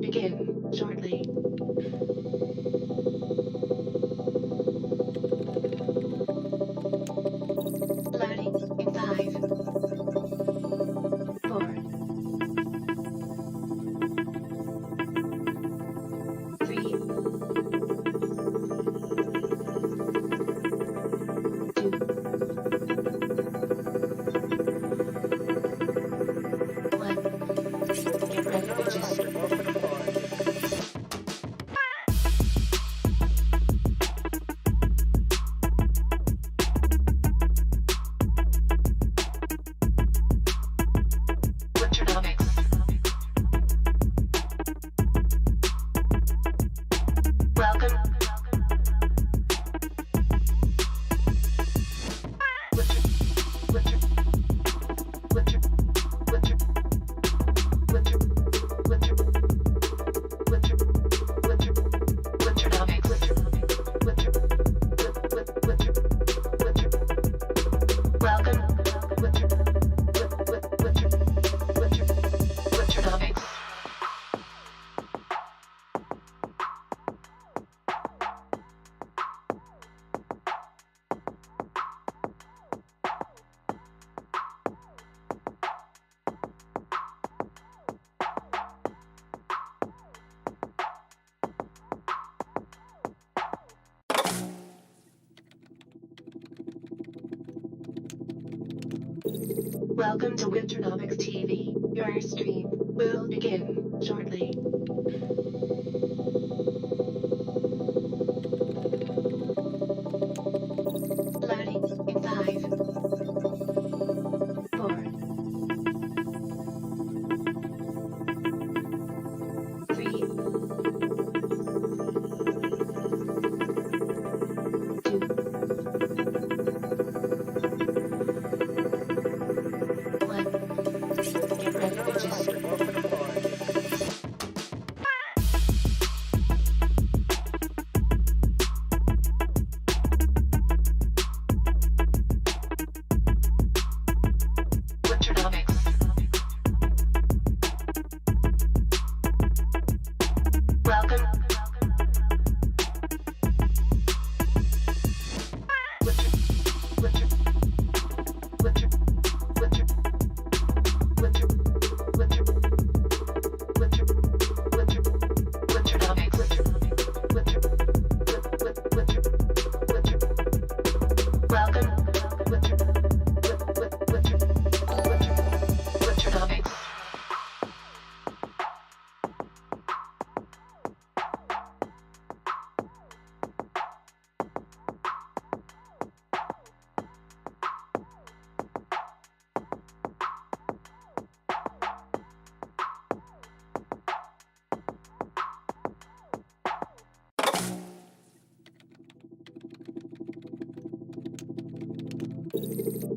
begin shortly. Loading in 5, 4, 3, 2, 1. Get ready, bitches. Winternomics. Welcome. Welcome to Winternomics TV. Your stream will begin shortly. Loading in 5, 4, 3, 2, 1. Get ready, bitches. Winternomics. Welcome.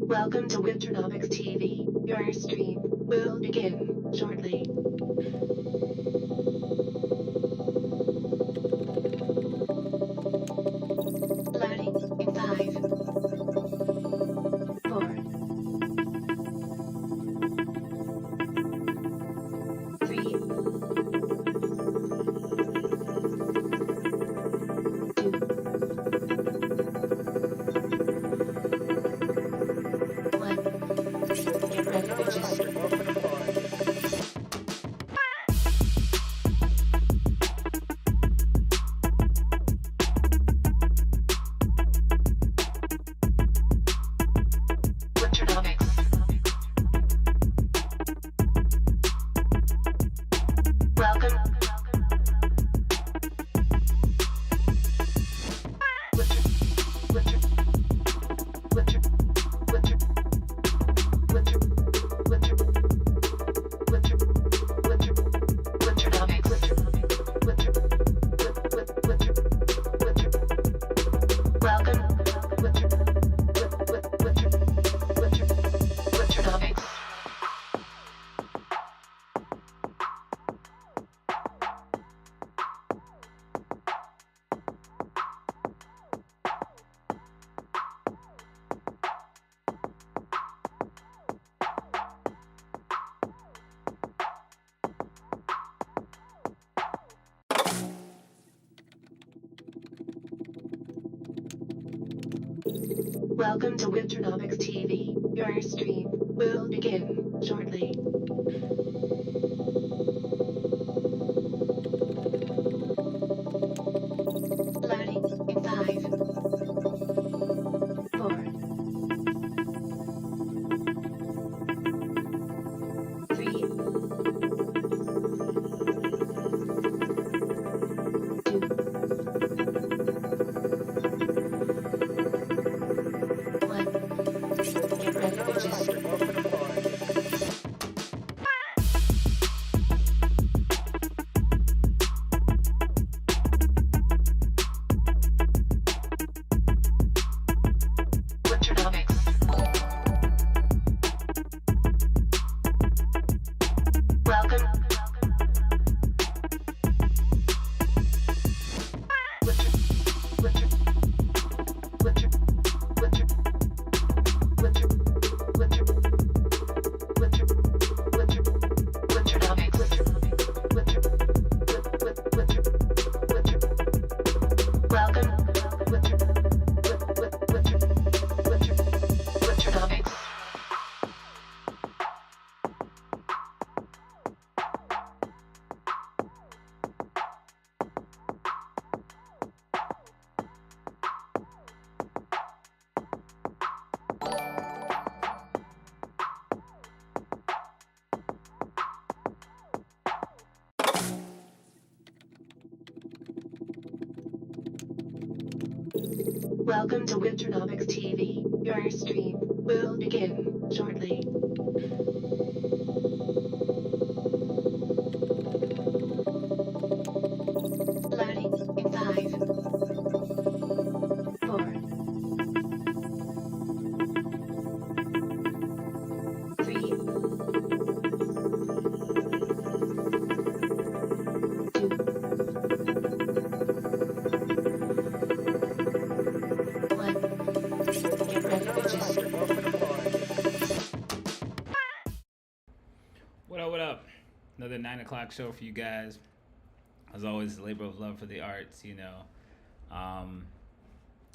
Welcome to Winternomics TV. Your stream will begin shortly. Loading in 5, 4, 3, 2, 1. Get ready, bitches. Welcome to Winternomics.eth. Your stream will begin shortly. Loading in 5, 4, 3, 2, 1. Get ready, bitches. Winternomics. Welcome. Winter, winter, winter, winter, winter, winter, winter, winter, Winternomics. Winter, winter, winter. Welcome. Winter, winter, Winternomics. Welcome to Winternomics.eth. Your stream will begin shortly. Loading in 5, 4, 3, 2, 1. Get ready, bitches. What up, what up? Another 9 o'clock show for you guys. As always, labor of love for the arts, you know.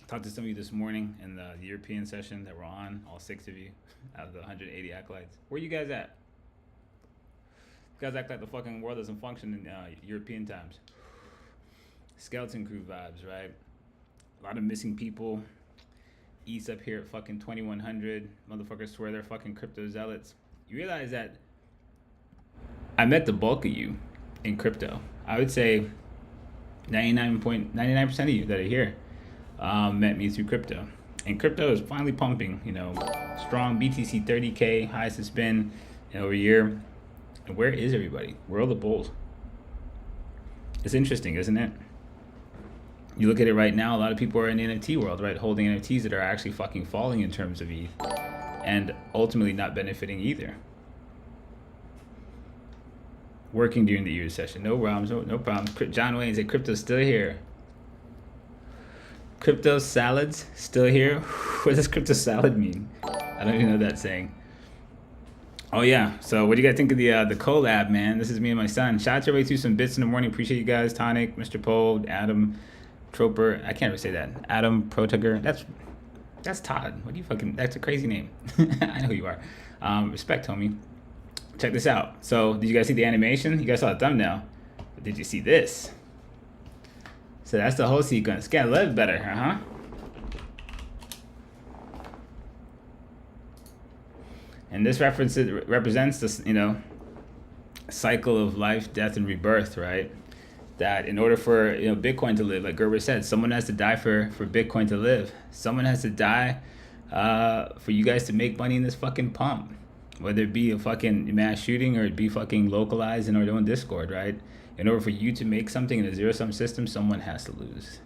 Talked to some of you this morning in the European session that we're on, all 6 of you, out of the 180 acolytes. Where you guys at? You guys act like the fucking world doesn't function in European times. Skeleton crew vibes, right? A lot of missing people. East up here at fucking 2100. Motherfuckers swear they're fucking crypto zealots. You realize that I met the bulk of you in crypto. I would say 99% of you that are here met me through crypto. And crypto is finally pumping, you know, strong BTC 30K, highest it's been in over a year. And where is everybody? Where are the bulls? It's interesting, isn't it? You look at it right now, a lot of people are in the NFT world, right? Holding NFTs that are actually fucking falling in terms of ETH and ultimately not benefiting either. Working during the year session. No problems, no problems. John Wayne said crypto's still here. Crypto salads still here? What does crypto salad mean? I don't even know that saying. Oh yeah, so what do you guys think of the collab, man? This is me and my son. Shout out to everybody through some bits in the morning. Appreciate you guys. Tonic, Mr. Poe, Adam, Troper. I can't really say that. Adam Protager. That's Todd. What do you fucking? That's a crazy name. I know who you are. Respect, homie. Check this out. So, did you guys see the animation? You guys saw the thumbnail. But did you see this? So that's the whole sequence. Get a little better, huh? And this represents this, you know, cycle of life, death, and rebirth, right? That in order for, you know, Bitcoin to live, like Gerber said, someone has to die for Bitcoin to live. Someone has to die for you guys to make money in this fucking pump. Whether it be a fucking mass shooting or it be fucking localized in our own Discord, right? In order for you to make something in a zero-sum system, someone has to lose.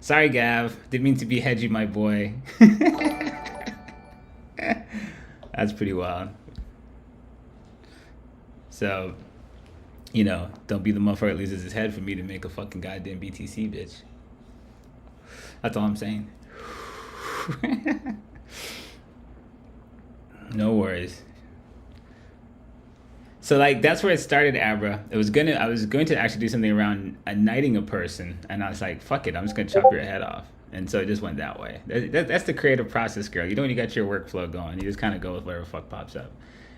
Sorry, Gav. Didn't mean to be hedgy, my boy. That's pretty wild. So, you know, don't be the motherfucker that loses his head for me to make a fucking goddamn BTC, bitch. That's all I'm saying. No worries. So like that's where it started, Abra. I was going to actually do something around knighting a person, and I was like, fuck it, I'm just gonna chop your head off. And so it just went that way. That's the creative process, girl. You know, when you got your workflow going, you just kind of go with whatever fuck pops up.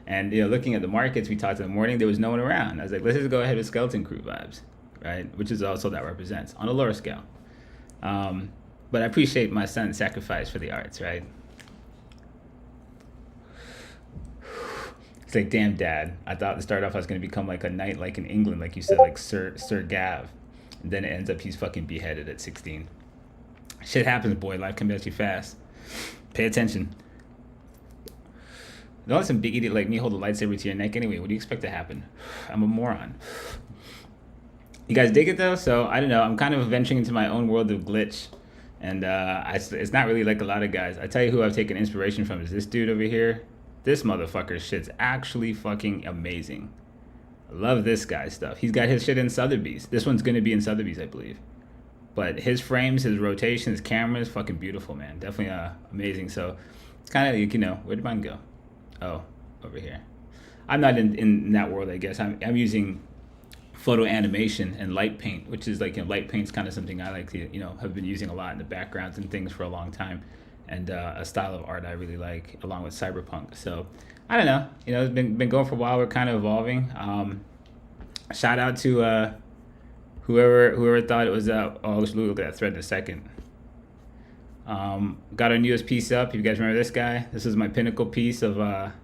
And, you know, looking at the markets, we talked in the morning, there was no one around. I was like, let's just go ahead with Skeleton Crew vibes, right? Which is also that represents on a lower scale. But I appreciate my son's sacrifice for the arts, right? It's like, damn, Dad. I thought to start off I was going to become like a knight, like in England, like you said, like Sir Gav. And then it ends up he's fucking beheaded at 16. Shit happens, boy. Life can at you fast. Pay attention. Don't let some big idiot like me hold a lightsaber to your neck anyway. What do you expect to happen? I'm a moron. You guys dig it though? So I don't know. I'm kind of venturing into my own world of glitch. And it's not really like a lot of guys. I tell you who I've taken inspiration from is this dude over here. This motherfucker's shit's actually fucking amazing. I love this guy's stuff. He's got his shit in Sotheby's. This one's going to be in Sotheby's, I believe. But his frames, his rotation, his camera is fucking beautiful, man. Definitely amazing. So it's kind of, you know, where did mine go? Oh, over here. I'm not in that world, I guess. I'm using photo animation and light paint, which is like, you know, light paint's kind of something I like to, you know, have been using a lot in the backgrounds and things for a long time. And a style of art I really like, along with cyberpunk. So I don't know, you know, it's been going for a while. We're kind of evolving. Shout out to whoever thought it was oh, let's look at that thread in a second. Got our newest piece up. You guys remember this guy? This is my pinnacle piece of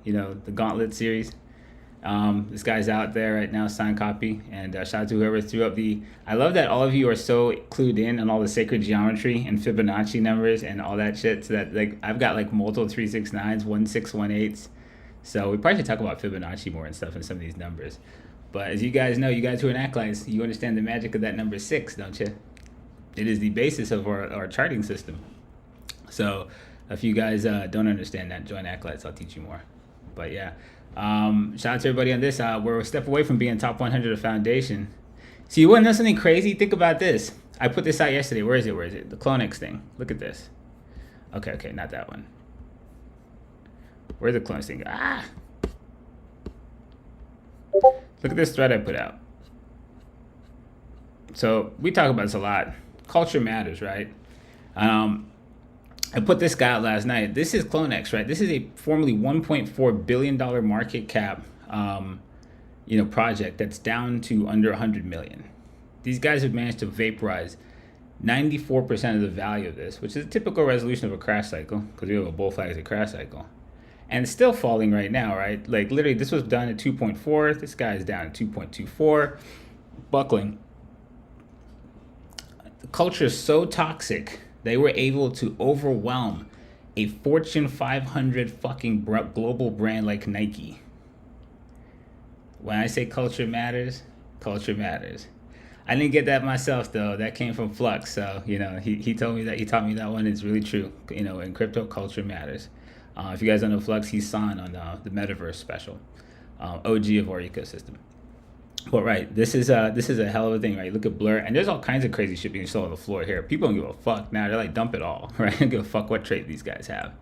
you know, the Gauntlet series. This guy's out there right now, signed copy. And shout out to whoever threw up I love that all of you are so clued in on all the sacred geometry and Fibonacci numbers and all that shit. So that, like, I've got like multiple 369s, 1618s. So we probably should talk about Fibonacci more and stuff and some of these numbers. But as you guys know, you guys who are in acolytes, you understand the magic of that number 6, don't you? It is the basis of our charting system. So if you guys don't understand that, join acolytes. I'll teach you more. But yeah. Shout out to everybody on this. We're a step away from being top 100 of Foundation. So you want to know something crazy? Think about this. I put this out yesterday. Where is it? The Clonex thing. Look at this. Okay, not that one. Where's the Clonex thing? Ah! Look at this thread I put out. So we talk about this a lot. Culture matters, right? I put this guy out last night. This is Clonex, right? This is a formerly $1.4 billion market cap, you know, project that's down to under 100 million. These guys have managed to vaporize 94% of the value of this, which is a typical resolution of a crash cycle, because we have a bull flag as a crash cycle. And it's still falling right now, right? Like literally this was done at 2.4. This guy is down at 2.24, buckling. The culture is so toxic. They were able to overwhelm a Fortune 500 fucking global brand like Nike. When I say culture matters, culture matters. I didn't get that myself though. That came from Flux. So, you know, he told me that, he taught me that one is really true. You know, in crypto, culture matters. If you guys don't know Flux, he's signed on the Metaverse special. OG of our ecosystem. But right, this is a hell of a thing, right? Look at Blur, and there's all kinds of crazy shit being sold on the floor here. People don't give a fuck now. They're like, dump it all, right? Don't give a fuck what trait these guys have.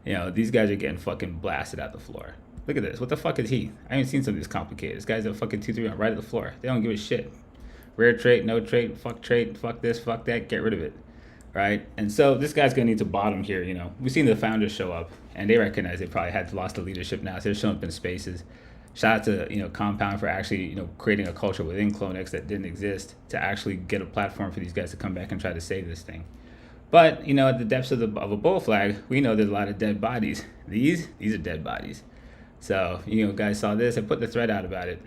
You know, these guys are getting fucking blasted at the floor. Look at this. What the fuck is he? I haven't seen something this complicated. This guy's a fucking 2-3 right at the floor. They don't give a shit. Rare trait, no trait, fuck this, fuck that, get rid of it, right? And so this guy's gonna need to bottom here. You know, we've seen the founders show up, and they recognize they probably had lost the leadership now, so they're showing up in spaces. Shout out to, you know, Compound for actually, you know, creating a culture within Clonex that didn't exist to actually get a platform for these guys to come back and try to save this thing. But, you know, at the depths of a bull flag, we know there's a lot of dead bodies. These are dead bodies. So, you know, guys saw this. I put the thread out about it.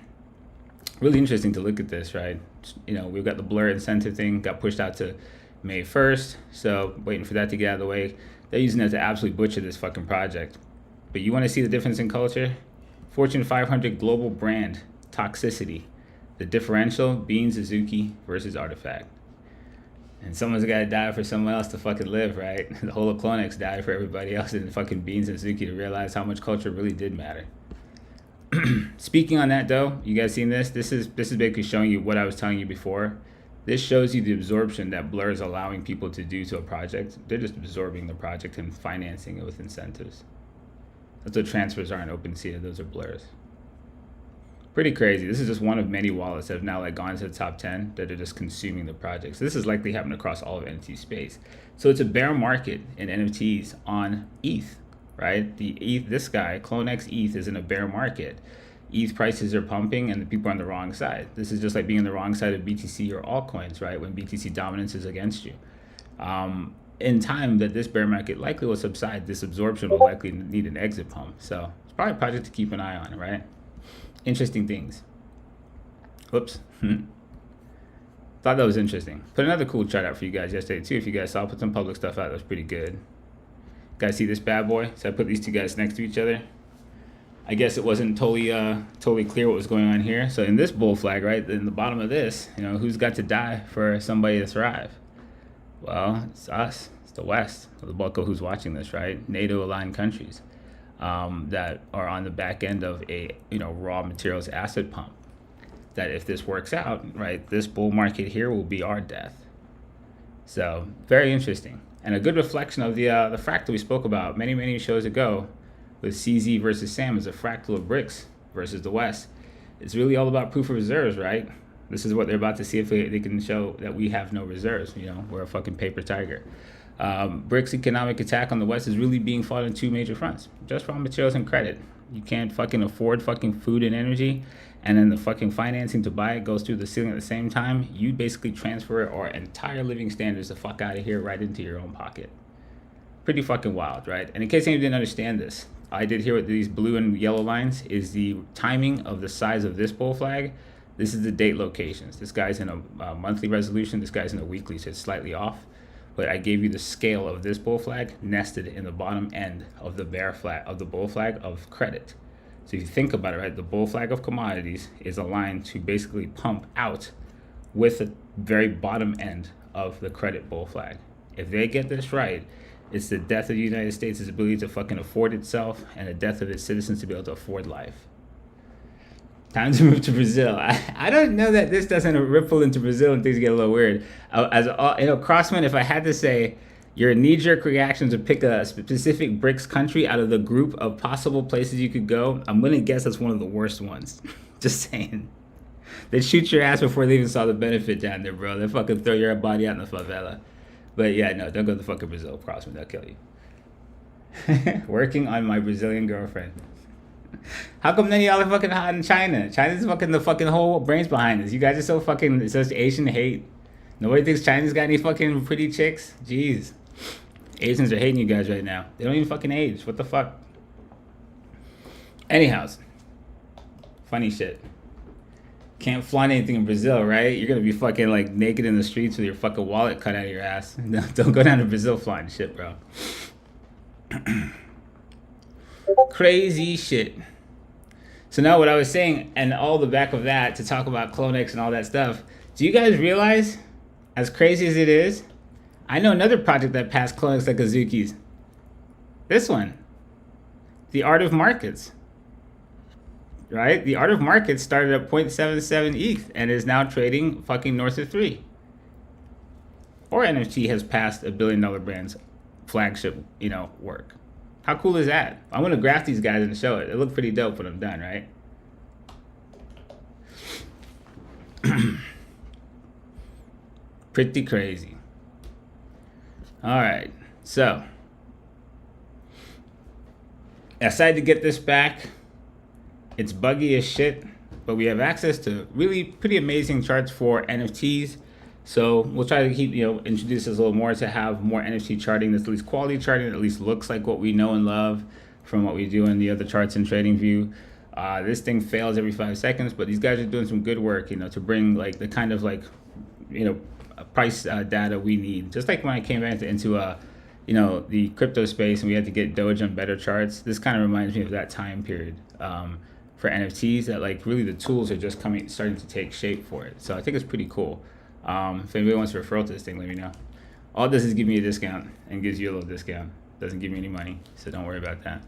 Really interesting to look at this, right? You know, we've got the Blur incentive thing got pushed out to May 1st. So waiting for that to get out of the way. They're using that to absolutely butcher this fucking project. But you want to see the difference in culture? Fortune 500 global brand, toxicity. The differential, Bean Suzuki versus Artifact. And someone's got to die for someone else to fucking live, right? The whole of Clonex died for everybody else and fucking Bean Suzuki to realize how much culture really did matter. Speaking on that though, you guys seen this? This is basically showing you what I was telling you before. This shows you the absorption that Blur is allowing people to do to a project. They're just absorbing the project and financing it with incentives. That's what transfers are in OpenSea. Those are blurs. Pretty crazy. This is just one of many wallets that have now like gone to the top 10 that are just consuming the projects. This is likely happening across all of NFT space. So it's a bear market in NFTs on ETH, right? The ETH, this guy, CloneX.eth, is in a bear market. ETH prices are pumping and the people are on the wrong side. This is just like being on the wrong side of BTC or altcoins, right? When BTC dominance is against you. In time that this bear market likely will subside, this absorption will likely need an exit pump. So it's probably a project to keep an eye on, right? Interesting things. Whoops. Thought that was interesting. Put another cool chart out for you guys yesterday too. If you guys saw, put some public stuff out. That was pretty good. Guys, see this bad boy? So I put these two guys next to each other. I guess it wasn't totally clear what was going on here. So in this bull flag, right, in the bottom of this, you know, who's got to die for somebody to thrive? Well, it's us. It's the West. The bulk of who's watching this, right? NATO-aligned countries. That are on the back end of a raw materials asset pump. That if this works out, right, this bull market here will be our death. So very interesting and a good reflection of the fractal we spoke about many shows ago with CZ versus Sam as a fractal of BRICS versus the West. It's really all about proof of reserves, right? This is what they're about to see if they can show that we have no reserves. We're a fucking paper tiger. BRICS economic attack on the West is really being fought on two major fronts. Just raw materials and credit. You can't fucking afford fucking food and energy, and then the fucking financing to buy it goes through the ceiling at the same time. You basically transfer our entire living standards the fuck out of here right into your own pocket. Pretty fucking wild, right? And in case anyone didn't understand this, I did hear what these blue and yellow lines is the timing of the size of this bull flag. This is the date locations. This guy's in a monthly resolution. This guy's in a weekly, so it's slightly off. But I gave you the scale of this bull flag nested in the bottom end of the bear flag of the bull flag of credit. So if you think about it, right, the bull flag of commodities is aligned to basically pump out with the very bottom end of the credit bull flag. If they get this right, it's the death of the United States' ability to fucking afford itself and the death of its citizens to be able to afford life. Time to move to Brazil. I don't know that this doesn't ripple into Brazil and things get a little weird. Crossman, if I had to say your knee-jerk reaction to pick a specific BRICS country out of the group of possible places you could go, I'm going to guess that's one of the worst ones. Just saying. They'd shoot your ass before they even saw the benefit down there, bro. They'd fucking throw your body out in the favela. But yeah, no, don't go to fucking Brazil, Crossman. They'll kill you. Working on my Brazilian girlfriend. How come none of y'all are fucking hot in China? China's fucking the fucking whole brains behind this. You guys are so fucking, it's such Asian hate. Nobody thinks China's got any fucking pretty chicks? Jeez. Asians are hating you guys right now. They don't even fucking age. What the fuck? Anyhows. Funny shit. Can't flaunt anything in Brazil, right? You're gonna be fucking like naked in the streets with your fucking wallet cut out of your ass. No, don't go down to Brazil flaunting shit, bro. Crazy shit. So now what I was saying, and all the back of that to talk about CloneX and all that stuff, do you guys realize, as crazy as it is, I know another project that passed CloneX like Azuki's. This one. The Art of Markets. Right? The Art of Markets started at 0.77 ETH and is now trading fucking north of 3. Or NFT has passed $1 billion brand's flagship, work. How cool is that? I'm going to graph these guys and show it. It looked pretty dope when I'm done, right? Pretty crazy. All right. So, I decided to get this back. It's buggy as shit, but we have access to really pretty amazing charts for NFTs. So we'll try to keep, introduce this a little more to have more NFT charting that's at least quality charting, that at least looks like what we know and love from what we do in the other charts in TradingView. This thing fails every 5 seconds, but these guys are doing some good work, to bring like the kind of like, price data we need. Just like when I came back into the crypto space and we had to get Doge on better charts. This kind of reminds me of that time period for NFTs, that like really the tools are just starting to take shape for it. So I think it's pretty cool. If anybody wants to refer to this thing, let me know. All it does is give me a discount and gives you a little discount. Doesn't give me any money, so don't worry about that.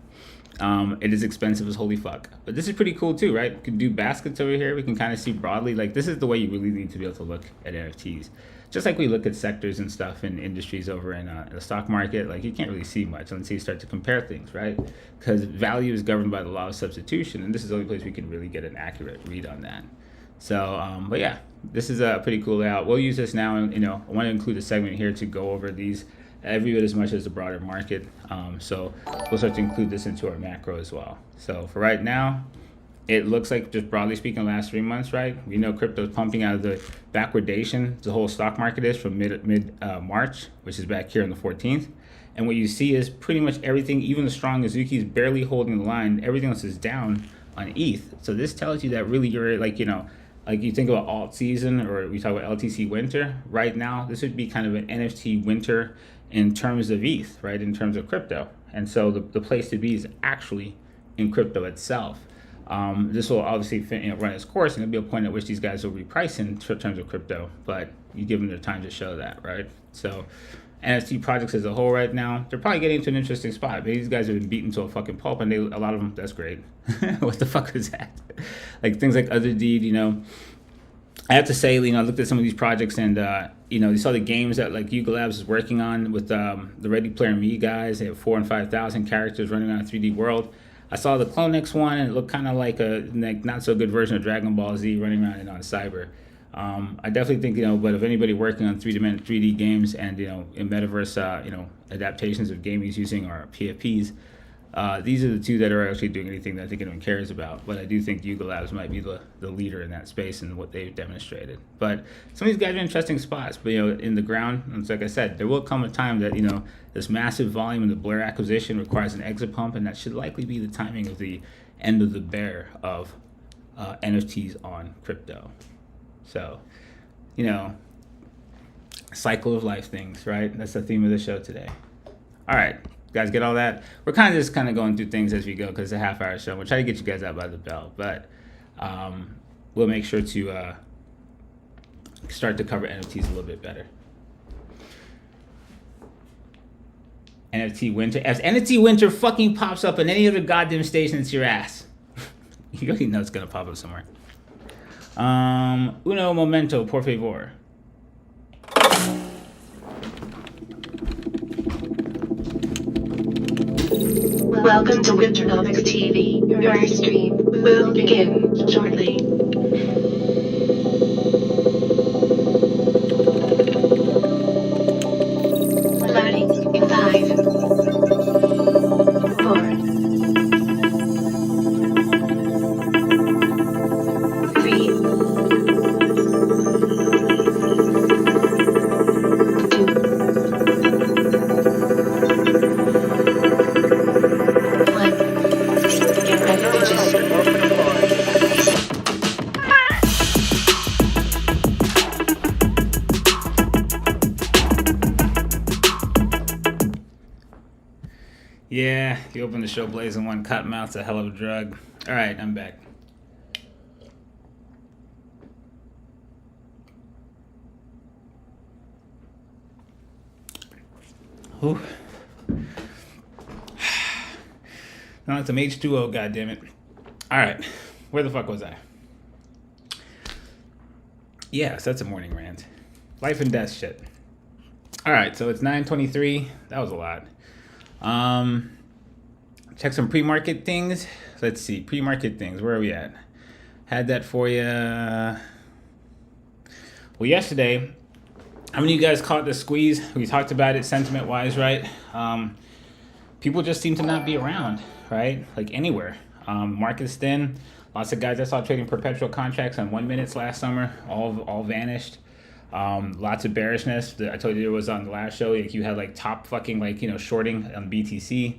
It is expensive as holy fuck. But this is pretty cool too, right? We can do baskets over here. We can kind of see broadly. Like, this is the way you really need to be able to look at NFTs. Just like we look at sectors and stuff in industries over in the stock market, like you can't really see much until you start to compare things, right? Because value is governed by the law of substitution, and this is the only place we can really get an accurate read on that. So, but yeah, this is a pretty cool layout. We'll use this now, and I want to include a segment here to go over these every bit as much as the broader market. So we'll start to include this into our macro as well. So for right now, it looks like, just broadly speaking, the last 3 months, right? We know crypto's pumping out of the backwardation the whole stock market is from mid March, which is back here on the 14th. And what you see is pretty much everything, even the strong Azuki is barely holding the line. Everything else is down on ETH. So this tells you that really you're like, like you think about alt season, or we talk about LTC winter. Right now, this would be kind of an NFT winter in terms of ETH, right? In terms of crypto. And so the place to be is actually in crypto itself. This will obviously run its course, and there'll be a point at which these guys will reprice in terms of crypto, but you give them the time to show that, right? So NFT projects as a whole right now, they're probably getting to an interesting spot. Maybe these guys have been beaten to a fucking pulp, and a lot of them, that's great. What the fuck is that? Like things like Other Deed, I have to say, I looked at some of these projects, and you saw the games that like Yuga Labs is working on with the Ready Player Me guys. They have 4,000 and 5,000 characters running around a 3D world. I saw the Clonex one, and it looked kind of like a not so good version of Dragon Ball Z running around on Cyber. I definitely think, but if anybody working on 3D games and in metaverse adaptations of gaming using our PFPs, these are the two that are actually doing anything that I think anyone cares about. But I do think Yuga Labs might be the leader in that space and what they've demonstrated. But some of these guys are in interesting spots. But in the ground, it's like I said, there will come a time that this massive volume in the Blair acquisition requires an exit pump, and that should likely be the timing of the end of the bear of NFTs on crypto. So, cycle of life things, right? That's the theme of the show today. All right. Guys, get all that? We're kind of going through things as we go because it's a half-hour show. We'll try to get you guys out by the bell, but we'll make sure to start to cover NFTs a little bit better. NFT Winter. As NFT Winter fucking pops up on any other goddamn station, it's your ass. You already know it's going to pop up somewhere. Uno momento, por favor. Welcome to Winternomics TV. Your stream will begin shortly. Loading in 5, 4, 3, 2, 1. Get ready to just open the floor. Yeah, you open the show blazing one, cottonmouth's a hell of a drug. All right, I'm back. Whew. No, it's some H2O, goddammit. All right, where the fuck was I? Yeah, so that's a morning rant. Life and death shit. All right, so it's 9:23. That was a lot. Check some pre-market things. Let's see, pre-market things. Where are we at? Had that for you. Well, yesterday, how many of you guys caught the squeeze? We talked about it sentiment-wise, right? People just seem to not be around, right? Like anywhere. Market's thin. Lots of guys I saw trading perpetual contracts on 1 minutes last summer, all vanished. Lots of bearishness. I told you it was on the last show. Like you had like top fucking shorting on BTC.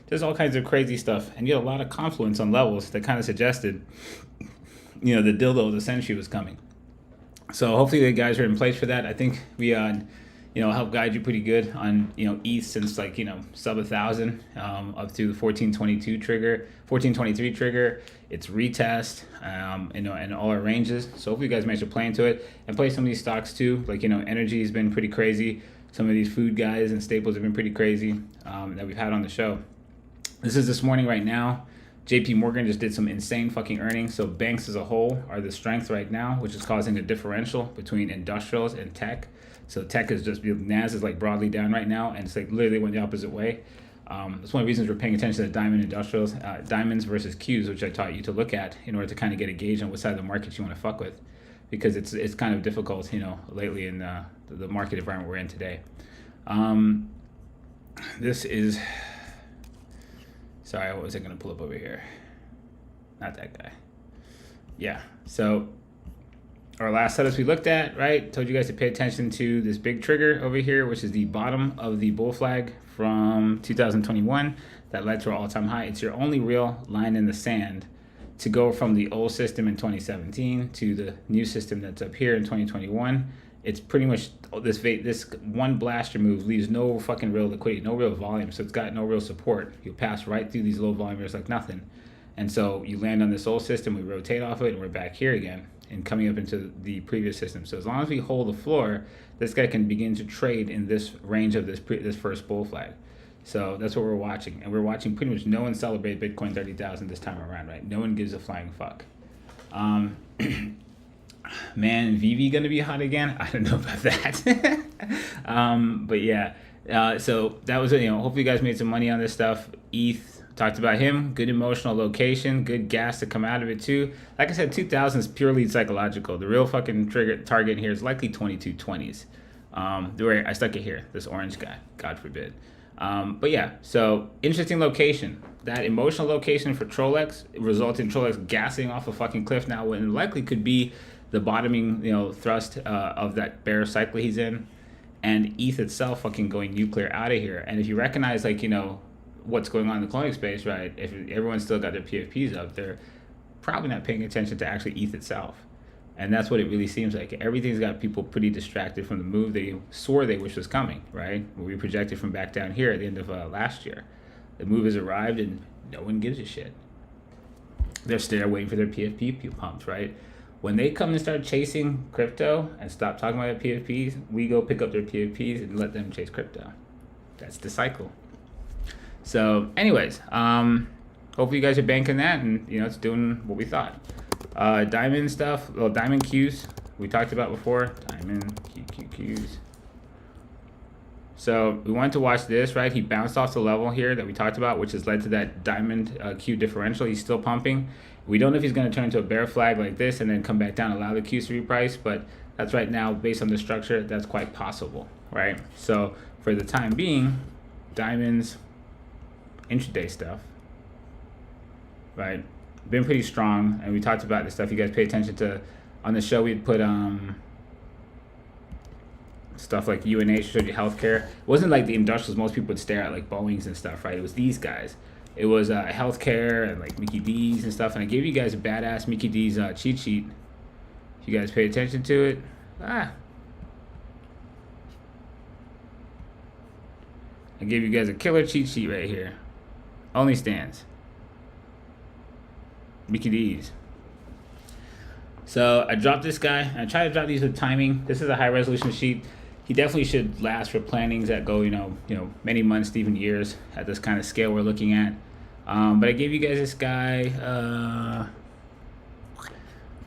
There's all kinds of crazy stuff, and you had a lot of confluence on levels that kind of suggested, the dildo of the century was coming. So hopefully the guys are in place for that. I think we help guide you pretty good on ETH since sub 1,000 up to the 1422 trigger, 1423 trigger. It's retest, and all our ranges. So hopefully you guys manage to play into it and play some of these stocks too. Energy has been pretty crazy. Some of these food guys and staples have been pretty crazy that we've had on the show. This is this morning right now. JP Morgan just did some insane fucking earnings. So banks as a whole are the strength right now, which is causing a differential between industrials and tech. So tech is just, NAS is like broadly down right now, and it's like literally went the opposite way. That's one of the reasons we're paying attention to diamond industrials, diamonds versus Qs, which I taught you to look at in order to kind of get a gauge on what side of the market you want to fuck with, because it's kind of difficult, lately in the market environment we're in today. This is, sorry, what was I going to pull up over here? Not that guy. Yeah, so our last setups we looked at, right? Told you guys to pay attention to this big trigger over here, which is the bottom of the bull flag from 2021 that led to our all-time high. It's your only real line in the sand to go from the old system in 2017 to the new system that's up here in 2021. It's pretty much this one blaster move leaves no fucking real liquidity, no real volume, so it's got no real support. You'll pass right through these low volume areas like nothing. And so you land on this old system, we rotate off it, and we're back here again and coming up into the previous system. So as long as we hold the floor, this guy can begin to trade in this range of this first bull flag. So that's what we're watching. And we're watching pretty much no one celebrate Bitcoin 30,000 this time around, right? No one gives a flying fuck. Man, VV gonna be hot again? I don't know about that. But yeah, so that was, hopefully you guys made some money on this stuff. ETH, talked about him, good emotional location, good gas to come out of it too. Like I said, 2000 is purely psychological. The real fucking trigger target here is likely 2220s. I stuck it here, this orange guy, God forbid. But yeah, so interesting location. That emotional location for Trolex resulted in Trolex gassing off a fucking cliff now, when likely could be the bottoming, thrust of that bear cycle he's in, and ETH itself fucking going nuclear out of here. And if you recognize, what's going on in the cloning space, right? If everyone's still got their PFPs up, they're probably not paying attention to actually ETH itself. And that's what it really seems like. Everything's got people pretty distracted from the move they swore they wish was coming, right? We projected from back down here at the end of last year. The move has arrived and no one gives a shit. They're still waiting for their PFP pumps, right? When they come and start chasing crypto and stop talking about their PFPs, we go pick up their PFPs and let them chase crypto. That's the cycle. So anyways, hopefully you guys are banking that, and it's doing what we thought. Diamond stuff, well, diamond Qs we talked about before. Diamond QQQs. So we wanted to watch this, right? He bounced off the level here that we talked about, which has led to that diamond Q differential. He's still pumping. We don't know if he's going to turn into a bear flag like this and then come back down, allow the Qs to reprice, but that's right now, based on the structure, that's quite possible, right? So for the time being, diamonds, intraday stuff, right, been pretty strong. And we talked about the stuff you guys pay attention to on the show. We'd put stuff like UNH, showed you healthcare. It wasn't like the industrials most people would stare at, like Boeings and stuff, right? It was these guys. It was healthcare and like Mickey D's and stuff. And I gave you guys a badass Mickey D's cheat sheet. If you guys pay attention to it, I gave you guys a killer cheat sheet right here. Only stands. Mickey D's. So I dropped this guy. I try to drop these with timing. This is a high resolution sheet. He definitely should last for plannings that go, many months to even years at this kind of scale we're looking at. But I gave you guys this guy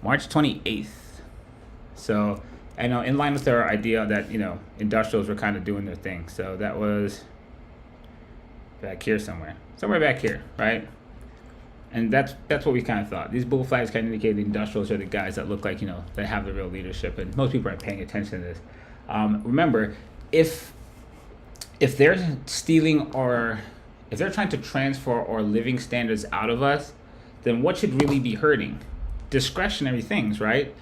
March 28th. So I know in line with our idea that, industrials were kind of doing their thing. So that was back here somewhere back here, right? And that's what we kind of thought. These bull flags kind of indicate the industrials are the guys that look like, that have the real leadership, and most people aren't paying attention to this. Remember, if they're stealing or if they're trying to transfer our living standards out of us, then what should really be hurting? Discretionary things, right?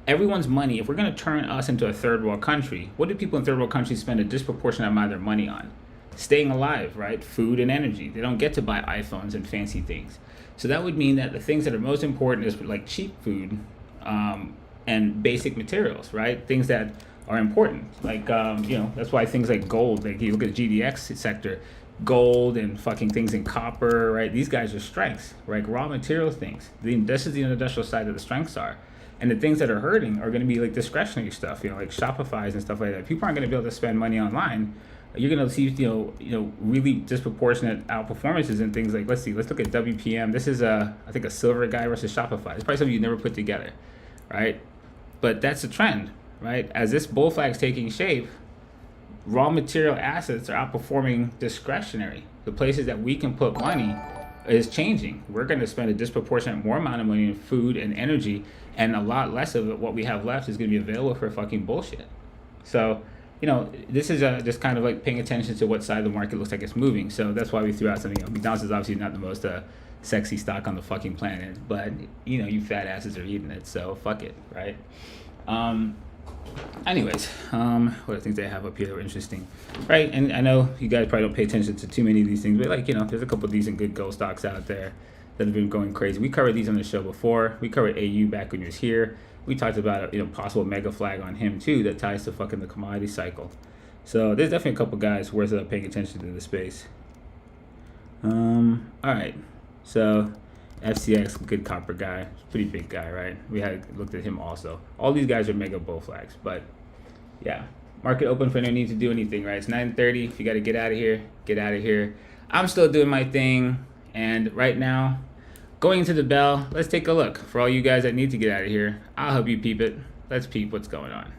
Everyone's money, if we're going to turn us into a third world country, what do people in third world countries spend a disproportionate amount of their money on? Staying alive, right? Food and energy. They don't get to buy iPhones and fancy things. So that would mean that the things that are most important is like cheap food and basic materials, right? Things that are important. Like, that's why things like gold, like you look at the GDX sector, gold and fucking things in copper, right? These guys are strengths, right? Raw material things. This is the industrial side that the strengths are. And the things that are hurting are going to be like discretionary stuff, like Shopify's and stuff like that. People aren't going to be able to spend money online you're gonna see really disproportionate outperformances in things like, let's look at WPM. This is I think a silver guy versus Shopify. It's probably something you never put together, right? But that's the trend, right? As this bull flag's taking shape, raw material assets are outperforming discretionary. The places that we can put money is changing. We're going to spend a disproportionate more amount of money in food and energy, and a lot less of what we have left is going to be available for fucking bullshit. So, this is just kind of like paying attention to what side of the market looks like it's moving. So that's why we threw out something. McDonald's is obviously not the most sexy stock on the fucking planet, but you fat asses are eating it, so fuck it, right? Anyways, what are things they have up here that were interesting, right? And I know you guys probably don't pay attention to too many of these things, but there's a couple of decent good gold stocks out there that have been going crazy. We covered these on the show before. We covered AU back when he was here. We talked about possible mega flag on him too that ties to fucking the commodity cycle. So there's definitely a couple guys worth paying attention to the space. All right, so FCX, good copper guy, pretty big guy, right? We had looked at him also. All these guys are mega bull flags, but yeah, market open for no need to do anything, right? It's 9:30. If you got to get out of here, get out of here. I'm still doing my thing, and right now, going to the bell. Let's take a look for all you guys that need to get out of here. I'll help you peep it. Let's peep what's going on.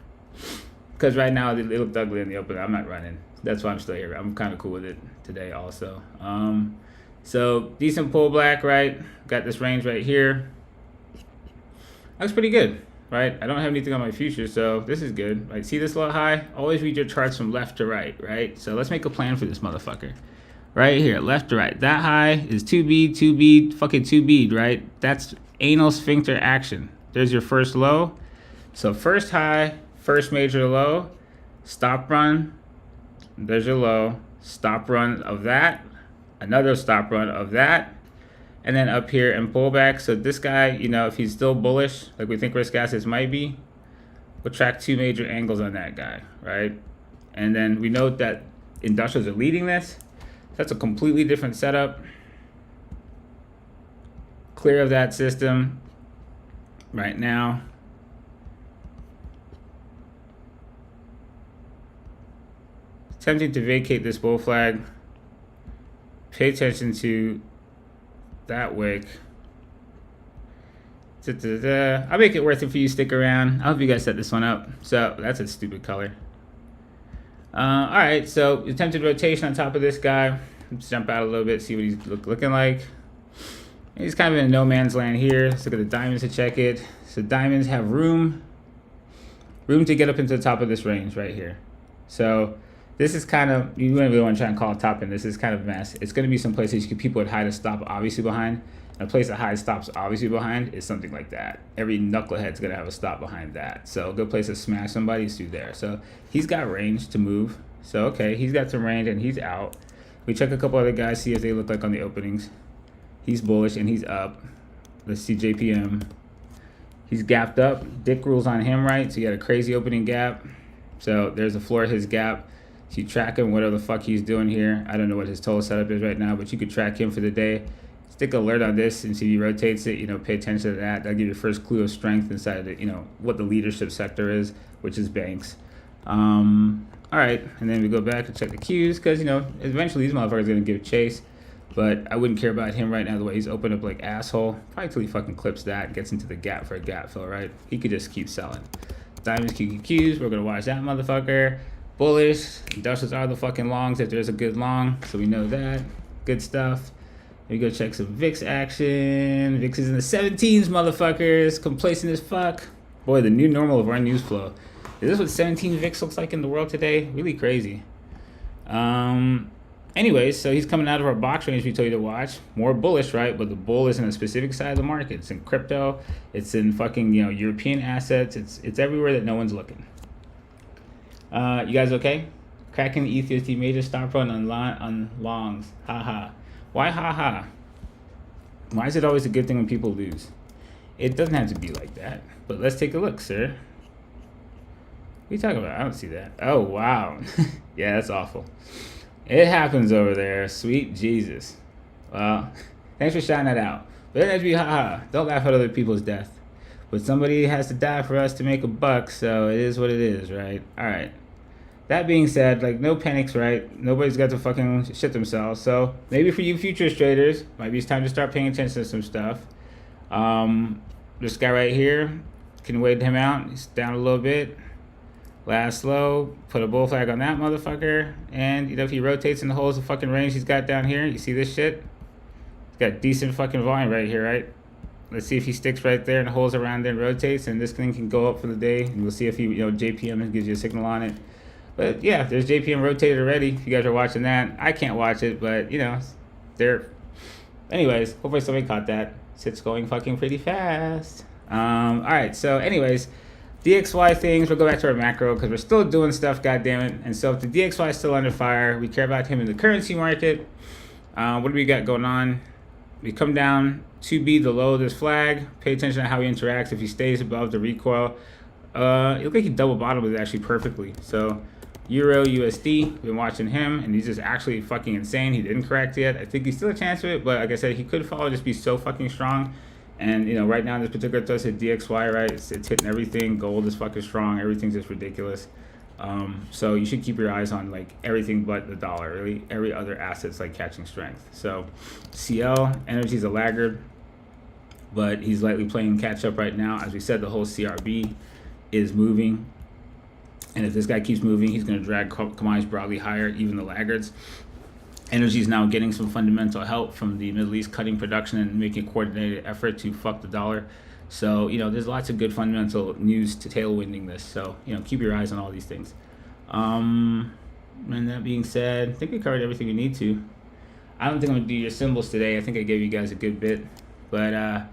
Because right now it looked ugly in the open. I'm not running. That's why I'm still here. I'm kind of cool with it today also. So decent pullback, right? Got this range right here. Looks pretty good, right? I don't have anything on my future, so this is good. Right? See this little high? Always read your charts from left to right, right? So let's make a plan for this motherfucker. Right here, left to right. That high is 2B, fucking 2B, right? That's anal sphincter action. There's your first low. So first high, first major low, stop run. There's your low, stop run of that. Another stop run of that, and then up here and pullback. So this guy, if he's still bullish, like we think risk assets might be, we'll track two major angles on that guy, right? And then we note that industrials are leading this. That's a completely different setup. Clear of that system right now. Attempting to vacate this bull flag. Pay attention to that wick. I'll make it worth it for you. Stick around. I hope you guys set this one up. So that's a stupid color. All right, so attempted rotation on top of this guy. Let's jump out a little bit, see what he's looking like. He's kind of in no man's land here. Let's look at the diamonds to check it. So diamonds have room to get up into the top of this range right here. So this is kind of, you wouldn't really want to try and call it top end. This is kind of a mess. It's going to be some places people would hide a stop obviously behind. A place that hide stops obviously behind is something like that. Every knucklehead's going to have a stop behind that. So a good place to smash somebody is through there. So he's got range to move. So okay, he's got some range and he's out. We check a couple other guys, see if they look like on the openings. He's bullish and he's up. Let's see JPM. He's gapped up. Dick rules on him, right? So you got a crazy opening gap. So there's the floor of his gap. So you track him, whatever the fuck he's doing here. I don't know what his total setup is right now, but you could track him for the day. Stick alert on this and see if he rotates it, pay attention to that. That'll give you your first clue of strength inside of the, what the leadership sector is, which is banks. All right, and then we go back and check the cues because, eventually these motherfuckers are going to give chase. But I wouldn't care about him right now the way he's opened up like asshole. Probably till he fucking clips that and gets into the gap for a gap fill, right? He could just keep selling. Diamonds, QQQs, we're going to watch that motherfucker. Bullish, industrials are the fucking longs if there's a good long, so we know that. Good stuff. We go check some VIX action. VIX is in the 17s, motherfuckers. Complacent as fuck. Boy, the new normal of our news flow. Is this what 17 VIX looks like in the world today? Really crazy. Anyways, so he's coming out of our box range we told you to watch. More bullish, right? But the bull is in a specific side of the market. It's in crypto. It's in fucking, European assets. It's everywhere that no one's looking. You guys okay? Cracking the ETH major stop run on longs. Haha. Why haha? Why is it always a good thing when people lose? It doesn't have to be like that. But let's take a look, sir. What are you talking about? I don't see that. Oh, wow. Yeah, that's awful. It happens over there. Sweet Jesus. Well, thanks for shouting that out. But it doesn't have to be haha. Don't laugh at other people's death. But somebody has to die for us to make a buck, so it is what it is, right? All right. that being said, like, no panics, right? Nobody's got to fucking shit themselves. So maybe for you futures traders, might be time to start paying attention to some stuff. This guy right here, can wait him out. He's down a little bit. Last low, put a bull flag on that motherfucker. And, you know, if he rotates and holds the fucking range he's got down here, you see this shit? He's got decent fucking volume right here, right? Let's see if he sticks right there and holds around there and rotates, and this thing can go up for the day. And we'll see if he, you know, JPM gives you a signal on it. But yeah, there's JPM rotated already. If you guys are watching that, I can't watch it, but you know, they're. Anyways, hopefully somebody caught that. It's going fucking pretty fast. All right. So, anyways, DXY things. We'll go back to our macro because we're still doing stuff. Goddammit. And so, if the DXY is still under fire, we care about him in the currency market. What do we got going on? We come down to be the low of this flag. Pay attention to how he interacts. If he stays above the recoil, it looks like he double bottomed it actually perfectly. So Euro USD, we've been watching him, and he's just actually fucking insane. He didn't correct yet. I think he's still a chance of it, but like I said, he could fall, just be so fucking strong. And you know, right now in this particular thrust at DXY, right, it's hitting everything. Gold is fucking strong. Everything's just ridiculous. So you should keep your eyes on like everything but the dollar. Really, every other asset's like catching strength. So CL energy's a laggard, but he's lightly playing catch up right now. As we said, the whole CRB is moving, and if this guy keeps moving, he's going to drag commodities broadly higher, even the laggards. Energy is now getting some fundamental help from the Middle East cutting production and making a coordinated effort to fuck the dollar. So, you know, there's lots of good fundamental news to tailwinding this. So, you know, keep your eyes on all these things. And that being said, I think we covered everything we need to. I don't think I'm going to do your symbols today. I think I gave you guys a good bit. But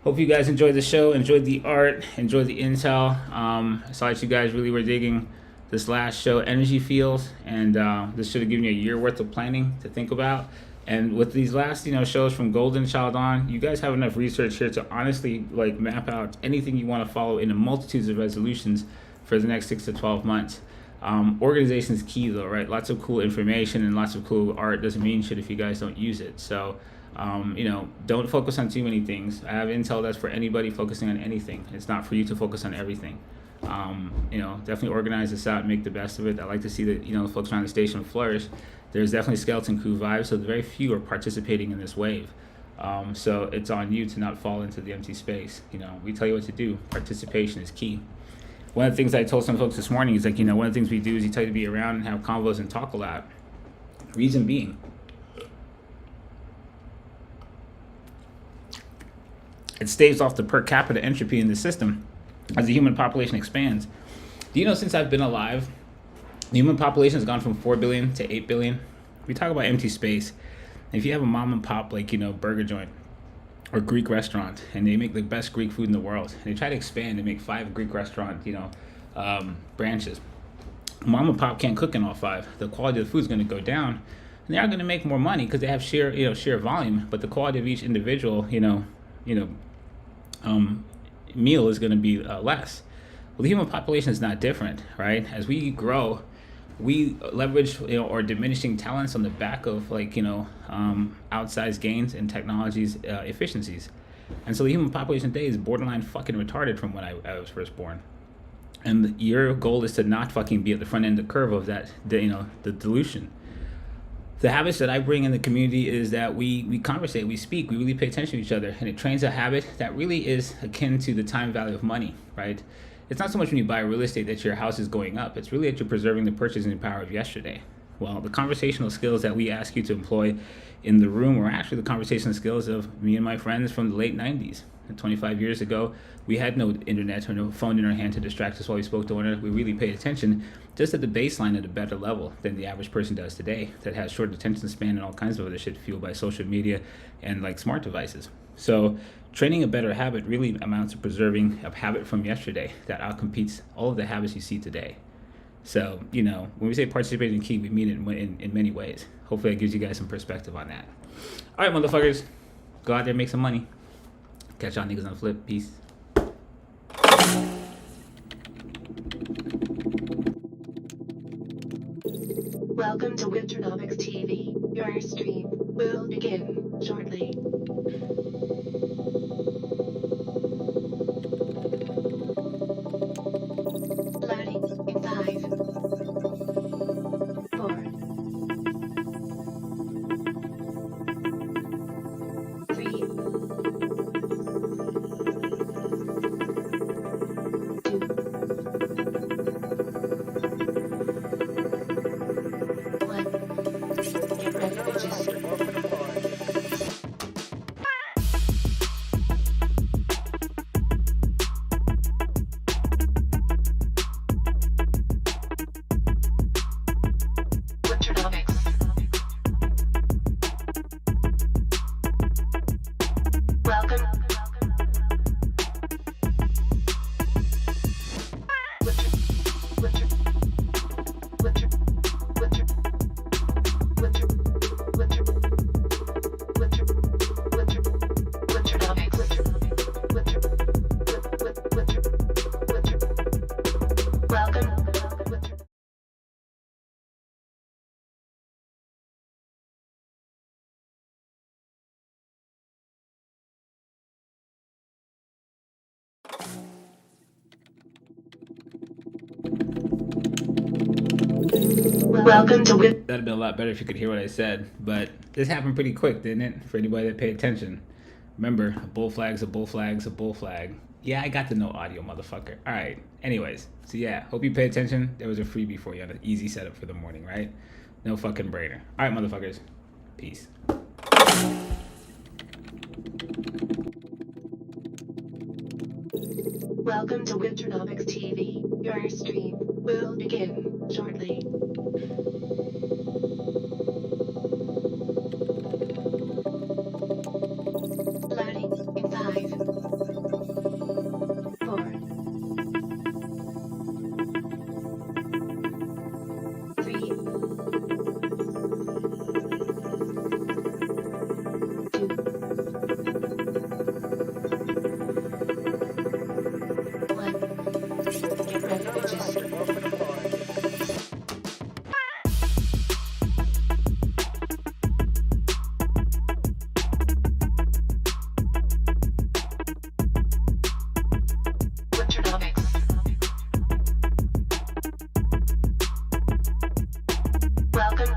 hope you guys enjoyed the show, enjoyed the art, enjoyed the intel. I saw that you guys really were digging this last show, Energy Fields. And this should have given you a year worth of planning to think about. And with these last, you know, shows from Golden Child on, you guys have enough research here to honestly like map out anything you want to follow in a multitudes of resolutions for the next 6 to 12 months. Organization is key though, right? Lots of cool information and lots of cool art doesn't mean shit if you guys don't use it. So, you know, don't focus on too many things. I have intel that's for anybody focusing on anything. It's not for you to focus on everything. You know, definitely organize this out and make the best of it. I like to see that, you know, the folks around the station flourish. There's definitely skeleton crew vibes, so very few are participating in this wave. So it's on you to not fall into the empty space. You know, we tell you what to do. Participation is key. One of the things I told some folks this morning is like, you know, one of the things we do is you tell you to be around and have convos and talk a lot. Reason being, it staves off the per capita entropy in the system as the human population expands. Do you know since I've been alive, the human population has gone from 4 billion to 8 billion. We talk about empty space. If you have a mom and pop, like, you know, burger joint or Greek restaurant, and they make the best Greek food in the world, and they try to expand and make 5 Greek restaurant, you know, branches. Mom and pop can't cook in all 5. The quality of the food is going to go down, and they are going to make more money because they have sheer volume. But the quality of each individual, meal is going to be less. Well, the human population is not different, right? As we grow, we leverage, our diminishing talents on the back of outsized gains in technology's efficiencies. And so the human population today is borderline fucking retarded from when I was first born. And your goal is to not fucking be at the front end of the curve of that, the dilution. The habits that I bring in the community is that we conversate, we speak, we really pay attention to each other, and it trains a habit that really is akin to the time value of money, right? It's not so much when you buy real estate that your house is going up. It's really that you're preserving the purchasing power of yesterday. Well, the conversational skills that we ask you to employ in the room are actually the conversational skills of me and my friends from the late 90s. And 25 years ago, we had no internet or no phone in our hand to distract us while we spoke to one another. We really paid attention just at the baseline at a better level than the average person does today that has short attention span and all kinds of other shit fueled by social media and smart devices. So training a better habit really amounts to preserving a habit from yesterday that outcompetes all of the habits you see today. So, when we say participating in key, we mean it in many ways. Hopefully that gives you guys some perspective on that. All right, motherfuckers, go out there and make some money. Catch y'all niggas on the flip. Peace. Welcome to Winternomics TV. Your stream will begin shortly. Loading in 5, Welcome. Welcome to Win. That'd been a lot better if you could hear what I said, but this happened pretty quick, didn't it? For anybody that paid attention. Remember, a bull flag's a bull flag's a bull flag. Yeah, I got the no audio, motherfucker. All right. Anyways, so yeah, hope you pay attention. There was a freebie for you on an easy setup for the morning, right? No fucking brainer. All right, motherfuckers. Peace. Welcome to Winternomics TV. Your stream will begin shortly. Loading in 5, 4, 3, 2, 1. Get ready, bitches. Winternomics. Welcome.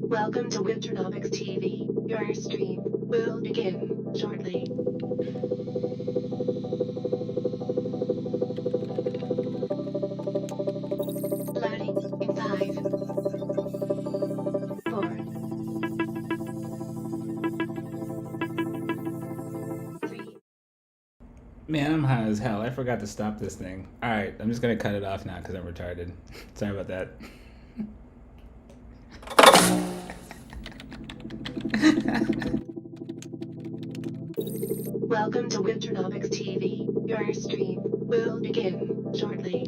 Welcome to Winternomics TV. Your stream will begin shortly. Loading in 5, 4, 3. Man, I'm high as hell. I forgot to stop this thing. All right, I'm just gonna cut it off now because I'm retarded. Sorry about that. Welcome to Winternomics TV. Your stream will begin shortly.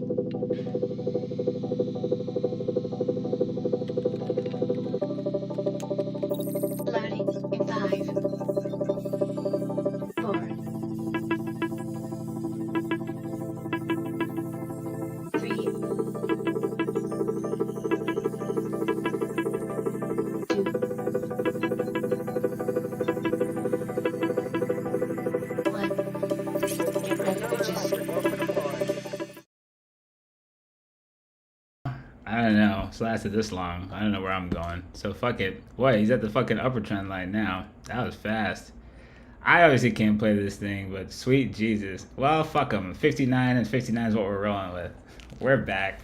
Loading in 5, 4, 3, 2, 1. Get ready, bitches. I don't know. It's lasted this long. I don't know where I'm going. So fuck it. What? He's at the fucking upper trend line now. That was fast. I obviously can't play this thing, but sweet Jesus. Well, fuck him. 59 and 59 is what we're rolling with. We're back.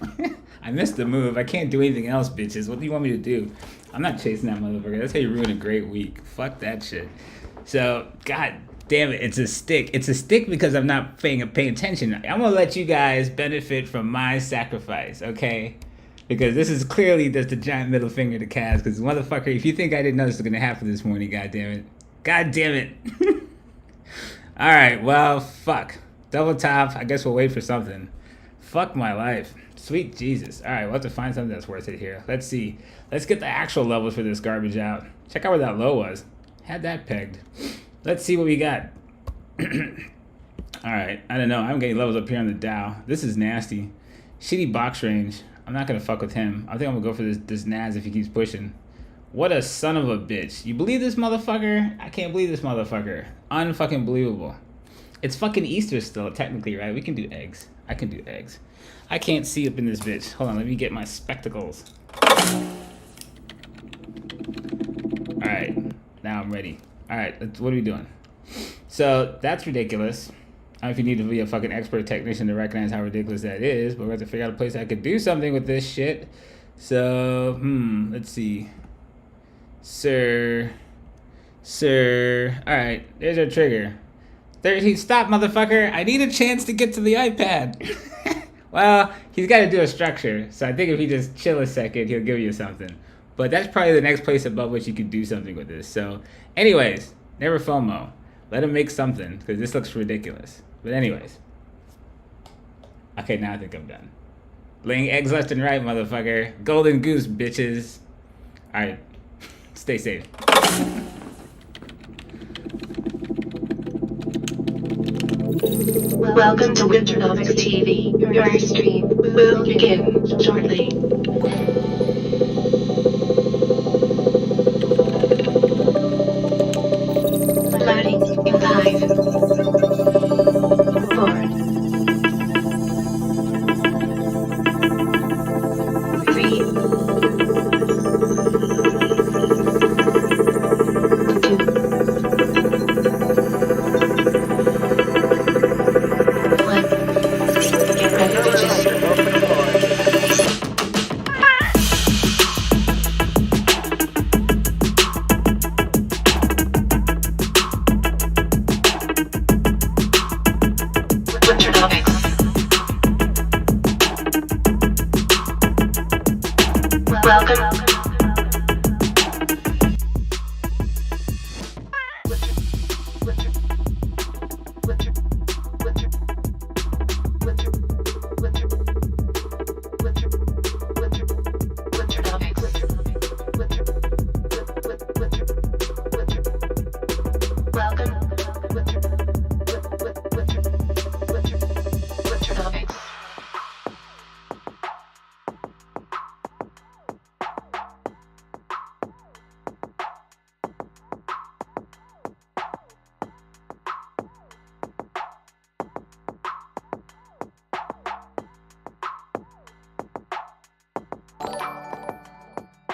I missed the move. I can't do anything else, bitches. What do you want me to do? I'm not chasing that motherfucker. That's how you ruin a great week. Fuck that shit. So, god damn it. It's a stick. It's a stick because I'm not paying attention. I'm going to let you guys benefit from my sacrifice, okay? Because this is clearly just a giant middle finger to Kaz. Because motherfucker, if you think I didn't know this was going to happen this morning, god damn it. God damn it. Alright, well, fuck. Double top. I guess we'll wait for something. Fuck my life. Sweet Jesus. Alright, we'll have to find something that's worth it here. Let's see. Let's get the actual levels for this garbage out. Check out where that low was. Had that pegged. Let's see what we got. Alright, I don't know. I'm getting levels up here on the Dow. This is nasty. Shitty box range. I'm not going to fuck with him. I think I'm going to go for this Naz if he keeps pushing. What a son of a bitch. You believe this motherfucker? I can't believe this motherfucker. Unfucking believable. It's fucking Easter still, technically, right? We can do eggs. I can do eggs. I can't see up in this bitch. Hold on, let me get my spectacles. Alright, now I'm ready. Alright, what are we doing? So that's ridiculous. I don't know if you need to be a fucking expert technician to recognize how ridiculous that is, but we're going to figure out a place I could do something with this shit. So, let's see. Sir. Alright, there's our trigger. 13, stop, motherfucker. I need a chance to get to the iPad. Well, he's got to do a structure, so I think if he just chill a second, he'll give you something. But that's probably the next place above which you could do something with this. So, anyways, never FOMO. Let him make something, because this looks ridiculous. But anyways. Okay, now I think I'm done. Laying eggs left and right, motherfucker. Golden goose, bitches. Alright. Stay safe. Welcome to Winternomics TV. Your stream will begin shortly.